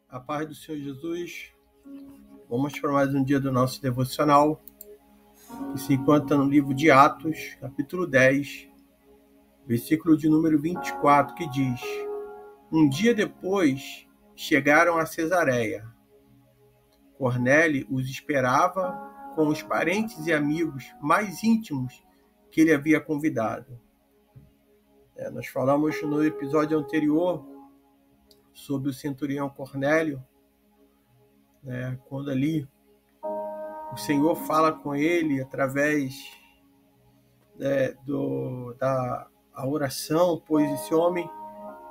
A paz do Senhor Jesus. Vamos para mais um dia do nosso devocional, que se encontra no livro de Atos, capítulo 10, versículo de número 24, que diz: Um dia depois, chegaram a Cesareia. Cornélio os esperava com os parentes e amigos mais íntimos que ele havia convidado. Nós falamos no episódio anterior sobre o centurião Cornélio, quando ali o Senhor fala com ele através da oração, pois esse homem,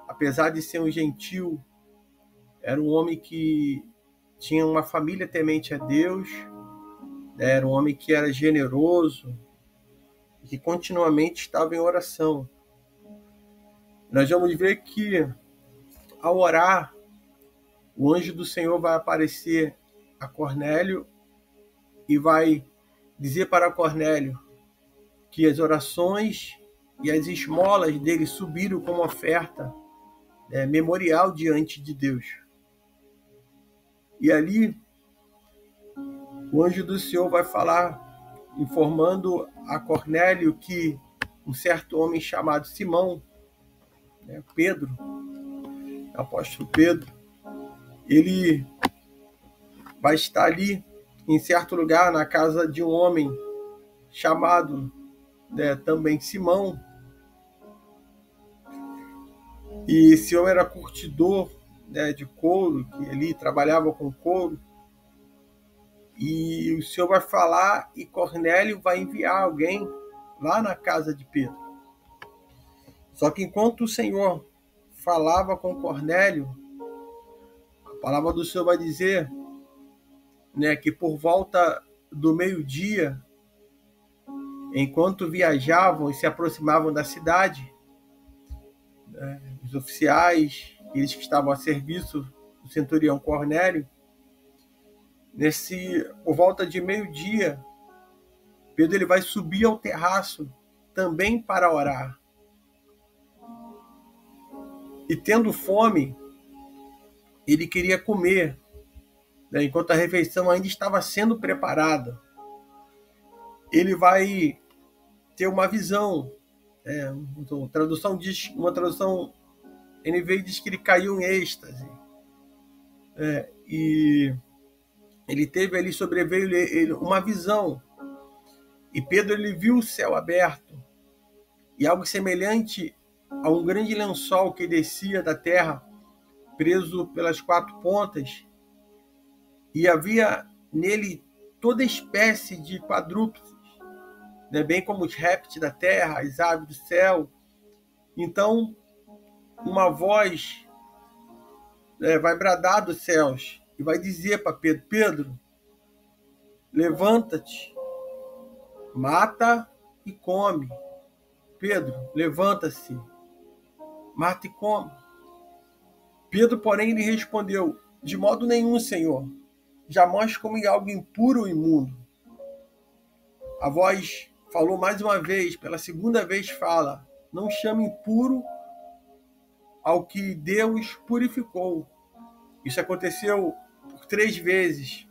apesar de ser um gentil, era um homem que tinha uma família temente a Deus, era um homem que era generoso e que continuamente estava em oração. Nós vamos ver que, ao orar, o anjo do Senhor vai aparecer a Cornélio e vai dizer para Cornélio que as orações e as esmolas dele subiram como oferta memorial diante de Deus. E ali, o anjo do Senhor vai falar, informando a Cornélio que um certo homem chamado Simão, Pedro, apóstolo Pedro, ele vai estar ali em certo lugar na casa de um homem chamado também Simão. E esse homem era curtidor de couro, que ali trabalhava com couro. E o Senhor vai falar e Cornélio vai enviar alguém lá na casa de Pedro. Só que enquanto o Senhor falava com Cornélio, a palavra do Senhor vai dizer que por volta do meio-dia, enquanto viajavam e se aproximavam da cidade, os oficiais, eles que estavam a serviço do centurião Cornélio, por volta de meio-dia, Pedro ele vai subir ao terraço também para orar. E tendo fome, ele queria comer, enquanto a refeição ainda estava sendo preparada. Ele vai ter uma visão. Uma tradução NVI diz que ele caiu em êxtase. E ele teve ali, sobreveio ele uma visão. E Pedro ele viu o céu aberto. E algo semelhante a um grande lençol que descia da terra, preso pelas quatro pontas. E havia nele toda espécie de quadrúpedes, bem como os répteis da terra, as aves do céu. Então, uma voz vai bradar dos céus e vai dizer para Pedro: Pedro, levanta-te, mata e come. Pedro, levanta-se, mata e come. Pedro, porém, lhe respondeu: de modo nenhum, Senhor, jamais comi algo impuro ou imundo. A voz falou mais uma vez, pela segunda vez fala: não chame impuro ao que Deus purificou. Isso aconteceu por 3 vezes.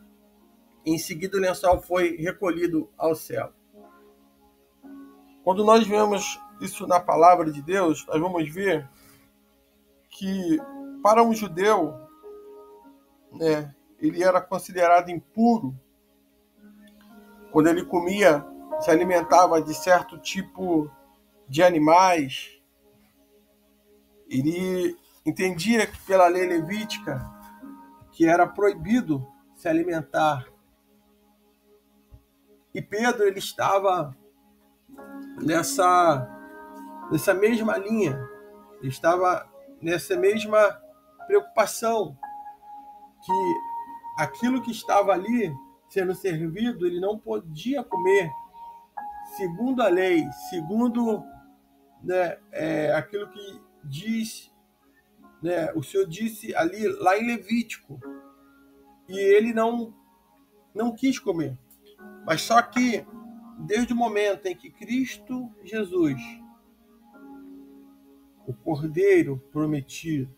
Em seguida, o lençol foi recolhido ao céu. Quando nós vemos isso na palavra de Deus, nós vamos ver que para um judeu, ele era considerado impuro quando ele comia, se alimentava de certo tipo de animais. Ele entendia que pela lei levítica que era proibido se alimentar. E Pedro ele estava nessa mesma linha, ele estava nessa mesma preocupação, que aquilo que estava ali sendo servido, ele não podia comer segundo a lei, segundo aquilo que diz, o Senhor disse ali, lá em Levítico. E ele não quis comer. Mas só que, desde o momento em que Cristo Jesus, o Cordeiro prometido,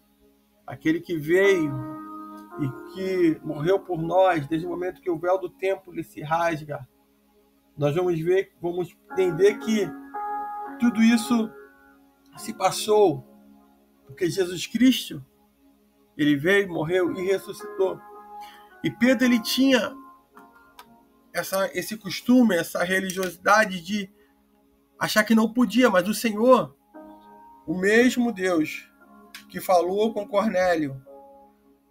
aquele que veio e que morreu por nós, desde o momento que o véu do templo ele se rasga, nós vamos entender que tudo isso se passou porque Jesus Cristo, ele veio, morreu e ressuscitou. E Pedro, ele tinha esse costume, essa religiosidade de achar que não podia, mas o Senhor, o mesmo Deus que falou com Cornélio,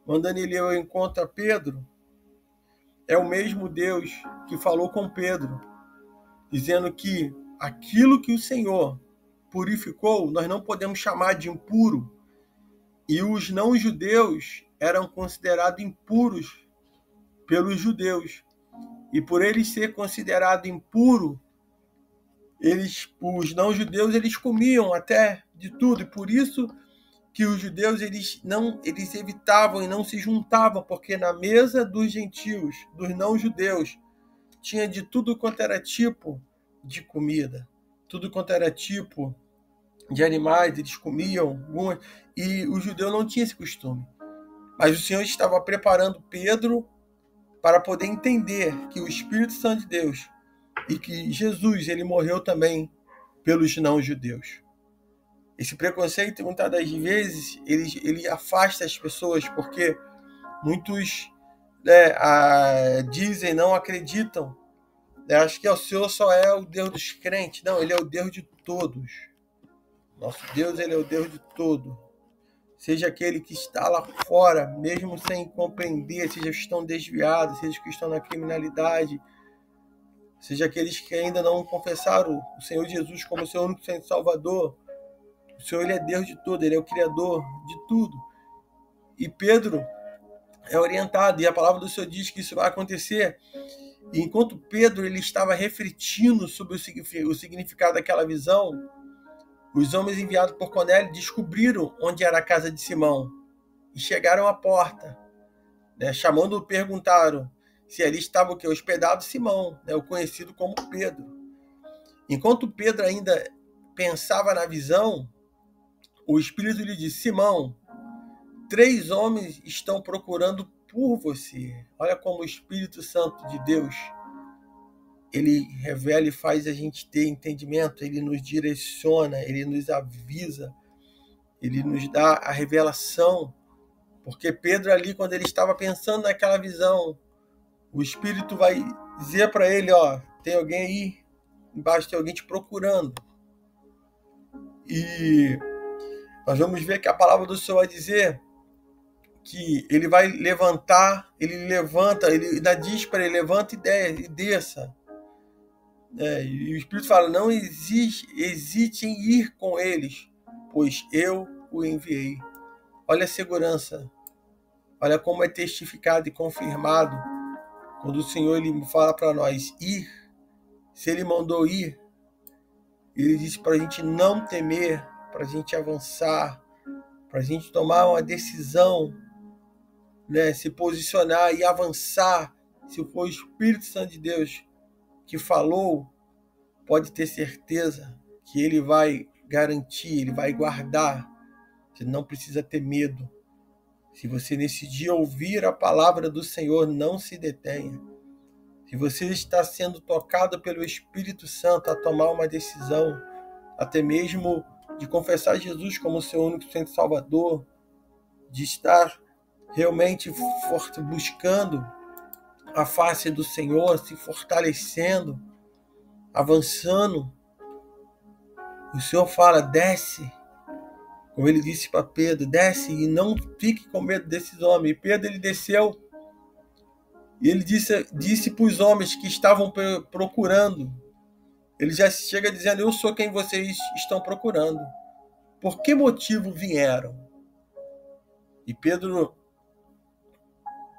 mandando ele ao encontro a Pedro, é o mesmo Deus que falou com Pedro, dizendo que aquilo que o Senhor purificou, nós não podemos chamar de impuro, e os não-judeus eram considerados impuros pelos judeus. E por eles ser considerado impuro, os não-judeus eles comiam até de tudo, e por isso que os judeus eles evitavam e não se juntavam, porque na mesa dos gentios, dos não-judeus, tinha de tudo quanto era tipo de comida, tudo quanto era tipo de animais, eles comiam, e o judeu não tinha esse costume. Mas o Senhor estava preparando Pedro para poder entender que o Espírito Santo de Deus e que Jesus ele morreu também pelos não-judeus. Esse preconceito, muitas das vezes, ele afasta as pessoas, porque muitos dizem, não acreditam. Acho que o Senhor só é o Deus dos crentes. Não, ele é o Deus de todos. Nosso Deus, ele é o Deus de todo. Seja aquele que está lá fora, mesmo sem compreender, seja que estão desviados, seja que estão na criminalidade, seja aqueles que ainda não confessaram o Senhor Jesus como seu único Salvador. O Senhor, ele é Deus de tudo, ele é o Criador de tudo. E Pedro é orientado, e a palavra do Senhor diz que isso vai acontecer. E enquanto Pedro ele estava refletindo sobre o significado daquela visão, os homens enviados por Cornélio descobriram onde era a casa de Simão e chegaram à porta, chamando-o, perguntaram se ali estava o quê? Hospedado Simão, o conhecido como Pedro. Enquanto Pedro ainda pensava na visão, o Espírito lhe disse: Simão, 3 homens estão procurando por você. Olha como o Espírito Santo de Deus, ele revela e faz a gente ter entendimento, ele nos direciona, ele nos avisa, ele nos dá a revelação. Porque Pedro ali, quando ele estava pensando naquela visão, o Espírito vai dizer para ele, tem alguém aí embaixo, tem alguém te procurando. E nós vamos ver que a palavra do Senhor vai dizer que ele vai levantar, ele levanta, ele ainda diz para ele, levanta e desça. E o Espírito fala, não hesite em ir com eles, pois eu o enviei. Olha a segurança, olha como é testificado e confirmado quando o Senhor ele fala para nós ir. Se ele mandou ir, ele disse para a gente não temer, para a gente avançar, para a gente tomar uma decisão, se posicionar e avançar. Se for o Espírito Santo de Deus que falou, pode ter certeza que ele vai garantir, ele vai guardar. Você não precisa ter medo. Se você nesse dia ouvir a palavra do Senhor, não se detenha. Se você está sendo tocado pelo Espírito Santo a tomar uma decisão, até mesmo de confessar Jesus como seu único Salvador, de estar realmente buscando a face do Senhor, se fortalecendo, avançando, o Senhor fala, desce, como ele disse para Pedro, desce e não fique com medo desses homens. E Pedro ele desceu e ele disse para os homens que estavam procurando, ele já chega dizendo, eu sou quem vocês estão procurando. Por que motivo vieram? E Pedro,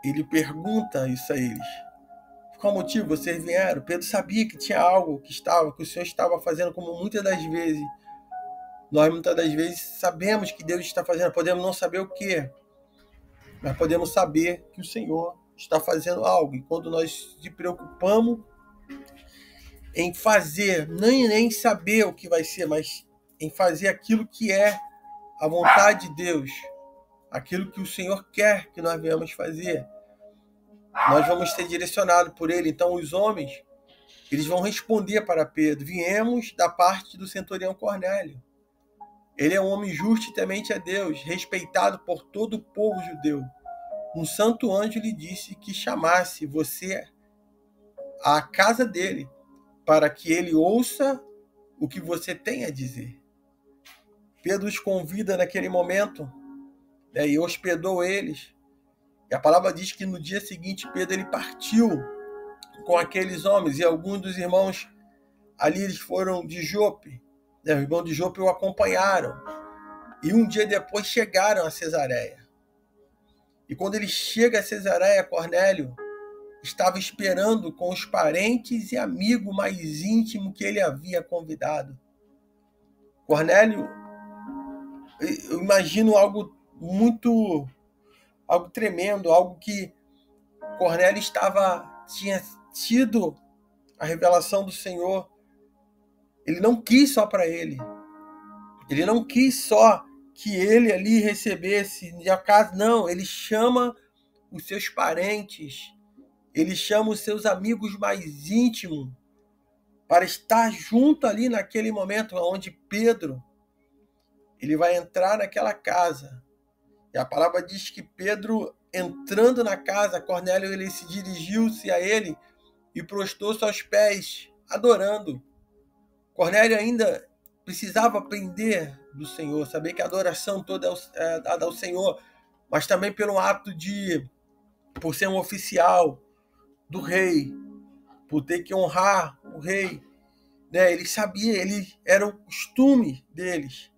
ele pergunta isso a eles. Qual motivo vocês vieram? Pedro sabia que tinha algo que o Senhor estava fazendo, como muitas das vezes. Nós muitas das vezes sabemos que Deus está fazendo, podemos não saber o que, mas podemos saber que o Senhor está fazendo algo. E quando nós nos preocupamos em fazer, nem saber o que vai ser, mas em fazer aquilo que é a vontade de Deus, aquilo que o Senhor quer que nós venhamos fazer. Nós vamos ser direcionados por Ele. Então os homens, eles vão responder para Pedro: viemos da parte do centurião Cornélio. Ele é um homem justo e temente a Deus, respeitado por todo o povo judeu. Um santo anjo lhe disse que chamasse você à casa dele, para que ele ouça o que você tem a dizer. Pedro os convida naquele momento, e hospedou eles. E a palavra diz que no dia seguinte Pedro ele partiu com aqueles homens, e alguns dos irmãos ali eles foram de Jope. Os irmãos de Jope o acompanharam. E um dia depois chegaram a Cesareia. E quando ele chega a Cesareia, Cornélio estava esperando com os parentes e amigos mais íntimos que ele havia convidado. Cornélio, eu imagino algo tremendo, algo que Cornélio tinha tido a revelação do Senhor. Ele não quis só para ele. Ele não quis só que ele ali recebesse de acaso, não. Ele chama os seus parentes, ele chama os seus amigos mais íntimos para estar junto ali naquele momento onde Pedro ele vai entrar naquela casa. E a palavra diz que Pedro, entrando na casa, Cornélio ele se dirigiu-se a ele e prostrou-se aos pés, adorando. Cornélio ainda precisava aprender do Senhor, saber que a adoração toda é dada ao Senhor, mas também pelo ato por ser um oficial do rei, por ter que honrar o rei, né? Ele sabia, era o costume deles.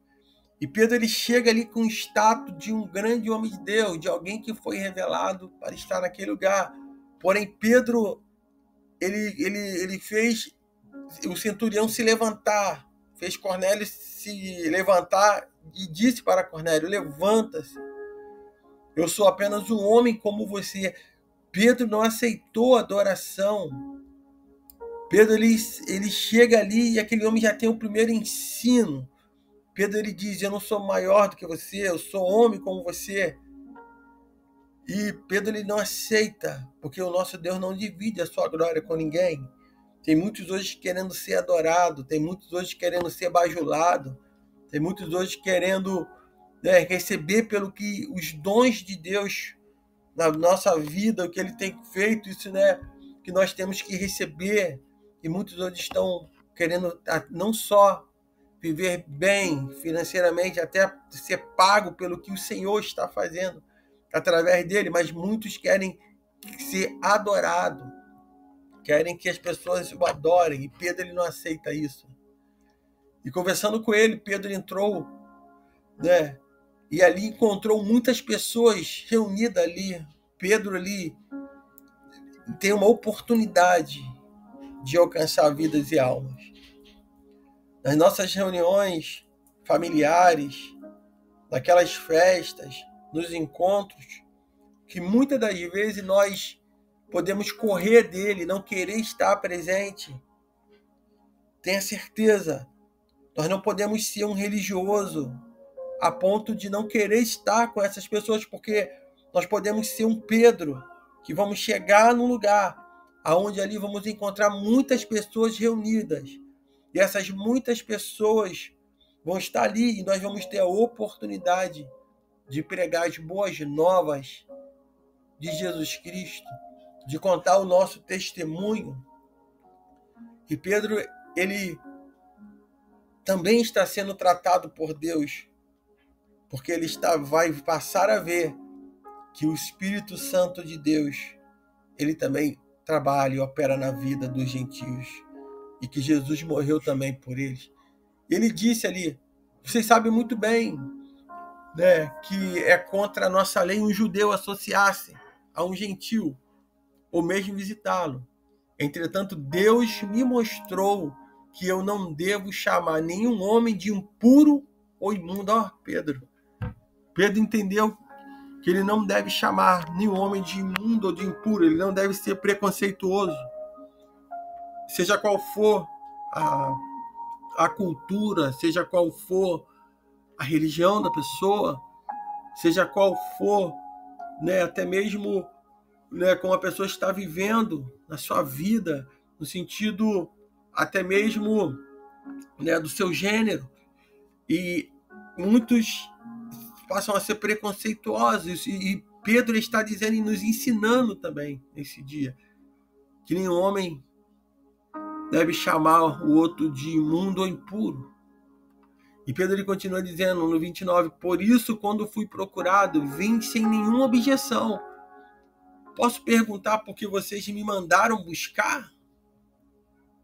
E Pedro ele chega ali com o status de um grande homem de Deus, de alguém que foi revelado para estar naquele lugar. Porém, Pedro ele fez o centurião se levantar, fez Cornélio se levantar e disse para Cornélio: levanta-se, eu sou apenas um homem como você. Pedro não aceitou a adoração. Pedro ele chega ali e aquele homem já tem o primeiro ensino. Pedro ele diz: eu não sou maior do que você, eu sou homem como você. E Pedro ele não aceita, porque o nosso Deus não divide a sua glória com ninguém. Tem muitos hoje querendo ser adorado, tem muitos hoje querendo ser bajulado, tem muitos hoje querendo, né, receber pelo que os dons de Deus na nossa vida, o que Ele tem feito, isso, né, que nós temos que receber. E muitos hoje estão querendo não só viver bem financeiramente, até ser pago pelo que o Senhor está fazendo através dele, mas muitos querem ser adorados. Querem que as pessoas o adorem, e Pedro ele não aceita isso. E conversando com ele, Pedro entrou, né? E ali encontrou muitas pessoas reunidas ali. Pedro ali tem uma oportunidade de alcançar vidas e almas. Nas nossas reuniões familiares, naquelas festas, nos encontros, que muitas das vezes nós podemos correr dele, não querer estar presente. Tenha certeza, nós não podemos ser um religioso a ponto de não querer estar com essas pessoas, porque nós podemos ser um Pedro, que vamos chegar num lugar onde ali vamos encontrar muitas pessoas reunidas. E essas muitas pessoas vão estar ali e nós vamos ter a oportunidade de pregar as boas novas de Jesus Cristo, de contar o nosso testemunho. E Pedro, ele também está sendo tratado por Deus, porque ele vai passar a ver que o Espírito Santo de Deus, ele também trabalha e opera na vida dos gentios, e que Jesus morreu também por eles. Ele disse ali: vocês sabem muito bem, né, que é contra a nossa lei um judeu associar-se a um gentil, ou mesmo visitá-lo. Entretanto, Deus me mostrou que eu não devo chamar nenhum homem de impuro ou imundo. Pedro entendeu que ele não deve chamar nenhum homem de imundo ou de impuro, ele não deve ser preconceituoso. Seja qual for a cultura, seja qual for a religião da pessoa, seja qual for, né, até mesmo, né, como a pessoa está vivendo na sua vida, no sentido até mesmo, né, do seu gênero. E muitos passam a ser preconceituosos, e Pedro está dizendo e nos ensinando também nesse dia que nenhum homem deve chamar o outro de imundo ou impuro. E Pedro ele continua dizendo no 29, por isso quando fui procurado, vim sem nenhuma objeção. Posso perguntar por que vocês me mandaram buscar?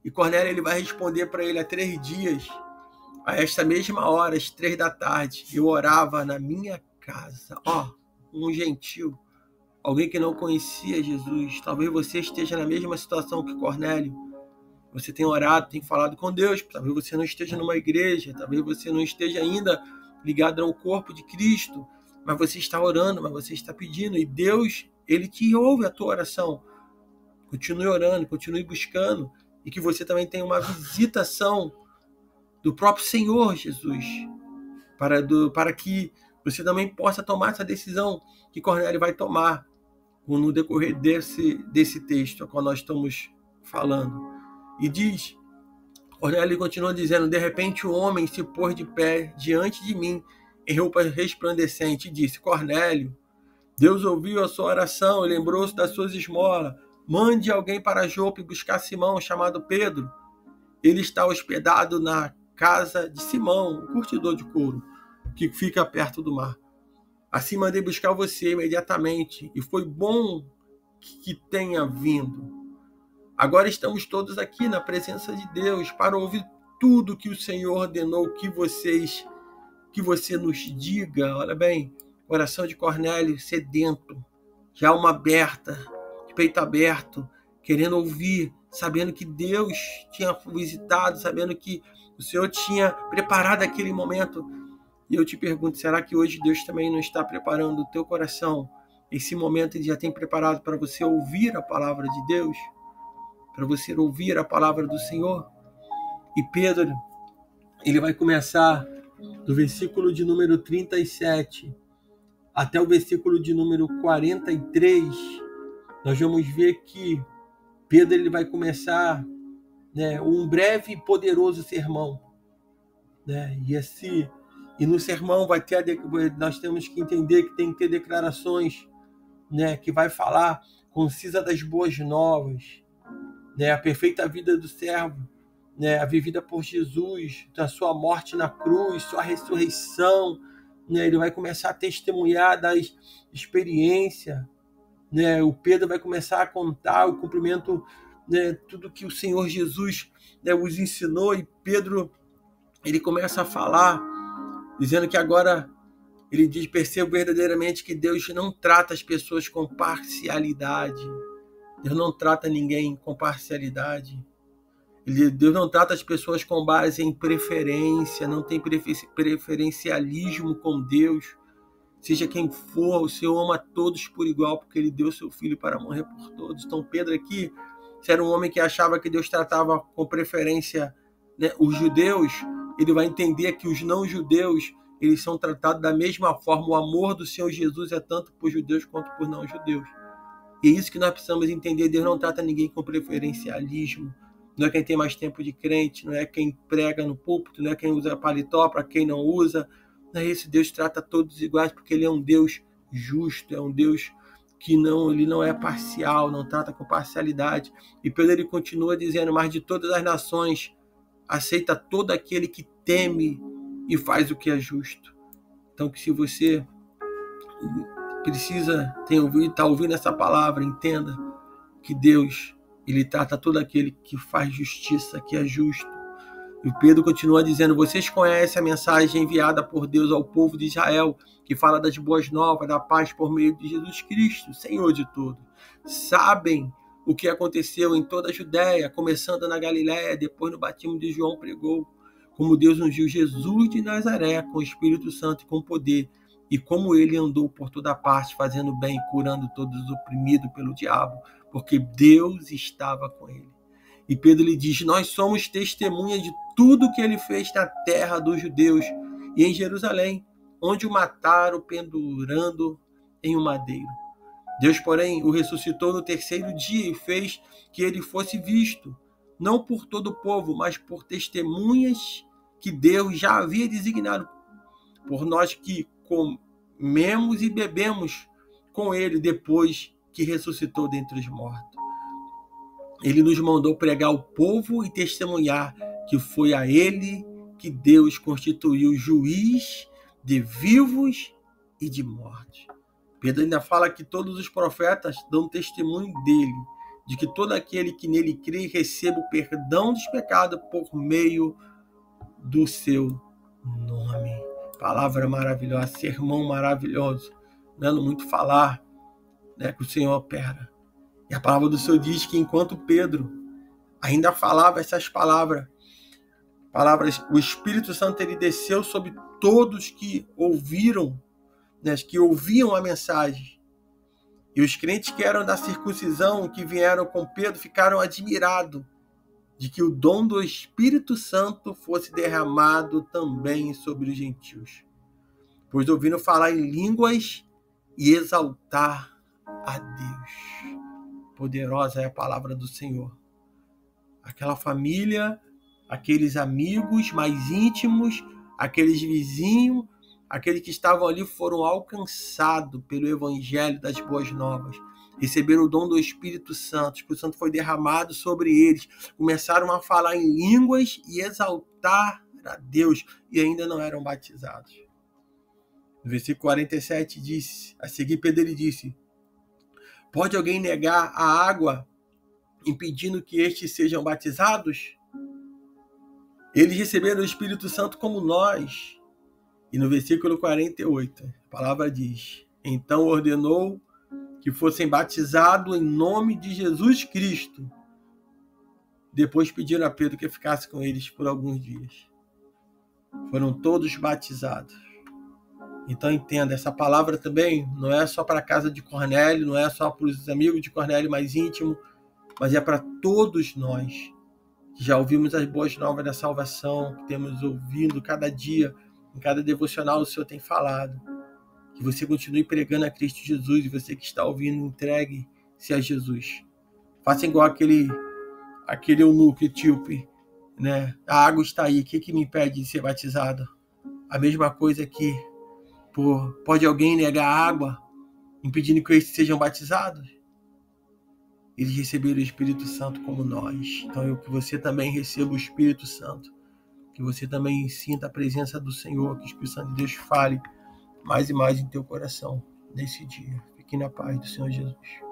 E Cornélio ele vai responder para ele há 3 dias, a esta mesma hora, às 3 da tarde, eu orava na minha casa. Um gentil, alguém que não conhecia Jesus. Talvez você esteja na mesma situação que Cornélio. Você tem orado, tem falado com Deus. Talvez você não esteja numa igreja, talvez você não esteja ainda ligado ao corpo de Cristo, mas você está orando, mas você está pedindo, e Deus, ele te ouve a tua oração. Continue orando, continue buscando, e que você também tenha uma visitação do próprio Senhor Jesus, para que você também possa tomar essa decisão que Cornélio vai tomar no decorrer desse texto a qual nós estamos falando. E diz, Cornélio continua dizendo, de repente o homem se pôs de pé diante de mim em roupa resplandecente e disse, Cornélio, Deus ouviu a sua oração e lembrou-se das suas esmolas. Mande alguém para Jope buscar Simão, chamado Pedro. Ele está hospedado na casa de Simão, o curtidor de couro, que fica perto do mar. Assim mandei buscar você imediatamente, e foi bom que tenha vindo. Agora estamos todos aqui na presença de Deus para ouvir tudo que o Senhor ordenou que você nos diga. Olha bem, coração de Cornélio sedento, de alma aberta, de peito aberto, querendo ouvir, sabendo que Deus tinha visitado, sabendo que o Senhor tinha preparado aquele momento. E eu te pergunto, será que hoje Deus também não está preparando o teu coração? Esse momento Ele já tem preparado para você ouvir a palavra de Deus? Para você ouvir a palavra do Senhor? E Pedro, ele vai começar do versículo de número 37 até o versículo de número 43. Nós vamos ver que Pedro ele vai começar, né, um breve e poderoso sermão, né? E no sermão nós temos que entender que tem que ter declarações, né, que vai falar concisa das boas novas, né, a perfeita vida do servo, né, a vivida por Jesus, da sua morte na cruz, sua ressurreição, né? Ele vai começar a testemunhar da experiência, né? O Pedro vai começar a contar o cumprimento, né, tudo que o Senhor Jesus, né, os ensinou. E Pedro ele começa a falar, dizendo que agora ele diz, percebo verdadeiramente que Deus não trata as pessoas com parcialidade. Deus não trata ninguém com parcialidade. Deus não trata as pessoas com base em preferência, não tem preferencialismo com Deus. Seja quem for, o Senhor ama todos por igual, porque Ele deu seu Filho para morrer por todos. Então Pedro aqui, se era um homem que achava que Deus tratava com preferência, né, os judeus, ele vai entender que os não-judeus, eles são tratados da mesma forma. O amor do Senhor Jesus é tanto por judeus quanto por não-judeus. E é isso que nós precisamos entender. Deus não trata ninguém com preferencialismo. Não é quem tem mais tempo de crente, não é quem prega no púlpito, não é quem usa paletó para quem não usa. Não é isso. Deus trata todos iguais, porque Ele é um Deus justo, é um Deus que ele não é parcial, não trata com parcialidade. E Pedro ele continua dizendo, mas de todas as nações aceita todo aquele que teme e faz o que é justo. Então, que se você está ouvindo essa palavra, entenda que Deus, Ele trata todo aquele que faz justiça, que é justo. E Pedro continua dizendo, vocês conhecem a mensagem enviada por Deus ao povo de Israel, que fala das boas novas, da paz por meio de Jesus Cristo, Senhor de todos. Sabem o que aconteceu em toda a Judéia, começando na Galiléia, depois no batismo de João pregou, como Deus ungiu Jesus de Nazaré com o Espírito Santo e com poder, e como ele andou por toda parte, fazendo bem, curando todos os oprimidos pelo diabo, porque Deus estava com ele. E Pedro lhe diz, nós somos testemunhas de tudo que ele fez na terra dos judeus e em Jerusalém, onde o mataram pendurando em um madeiro. Deus, porém, o ressuscitou no terceiro dia e fez que ele fosse visto, não por todo o povo, mas por testemunhas que Deus já havia designado por nós que comemos e bebemos com ele depois que ressuscitou dentre os mortos. Ele nos mandou pregar ao povo e testemunhar que foi a ele que Deus constituiu juiz de vivos e de mortos. Pedro ainda fala que todos os profetas dão testemunho dele, de que todo aquele que nele crê receba o perdão dos pecados por meio do seu nome. Palavra maravilhosa, sermão maravilhoso, dando muito falar, né, que o Senhor opera. E a palavra do Senhor diz que enquanto Pedro ainda falava essas palavras, o Espírito Santo ele desceu sobre todos que ouviram, né, que ouviam a mensagem. E os crentes que eram da circuncisão, que vieram com Pedro, ficaram admirados de que o dom do Espírito Santo fosse derramado também sobre os gentios, pois ouviram falar em línguas e exaltar a Deus. Poderosa é a palavra do Senhor. Aquela família, aqueles amigos mais íntimos, aqueles vizinhos, aqueles que estavam ali foram alcançados pelo Evangelho das Boas Novas. Receberam o dom do Espírito Santo. O Espírito Santo foi derramado sobre eles. Começaram a falar em línguas e exaltar a Deus. E ainda não eram batizados. No versículo 47 diz, a seguir Pedro ele disse: pode alguém negar a água impedindo que estes sejam batizados? Eles receberam o Espírito Santo como nós. E no versículo 48, a palavra diz: então ordenou que fossem batizados em nome de Jesus Cristo. Depois pediram a Pedro que ficasse com eles por alguns dias. Foram todos batizados. Então entenda, essa palavra também não é só para a casa de Cornélio, não é só para os amigos de Cornélio mais íntimos, mas é para todos nós que já ouvimos as boas novas da salvação, que temos ouvindo cada dia, em cada devocional o Senhor tem falado. Que você continue pregando a Cristo Jesus, e você que está ouvindo, entregue-se a Jesus. Faça igual aquele eunuco etíope, né? A água está aí, o que me impede de ser batizado? A mesma coisa aqui. Pode alguém negar a água, impedindo que eles sejam batizados? Eles receberam o Espírito Santo como nós. Então, que você também receba o Espírito Santo. Que você também sinta a presença do Senhor. Que o Espírito Santo de Deus fale mais e mais em teu coração nesse dia. Fique na paz do Senhor Jesus.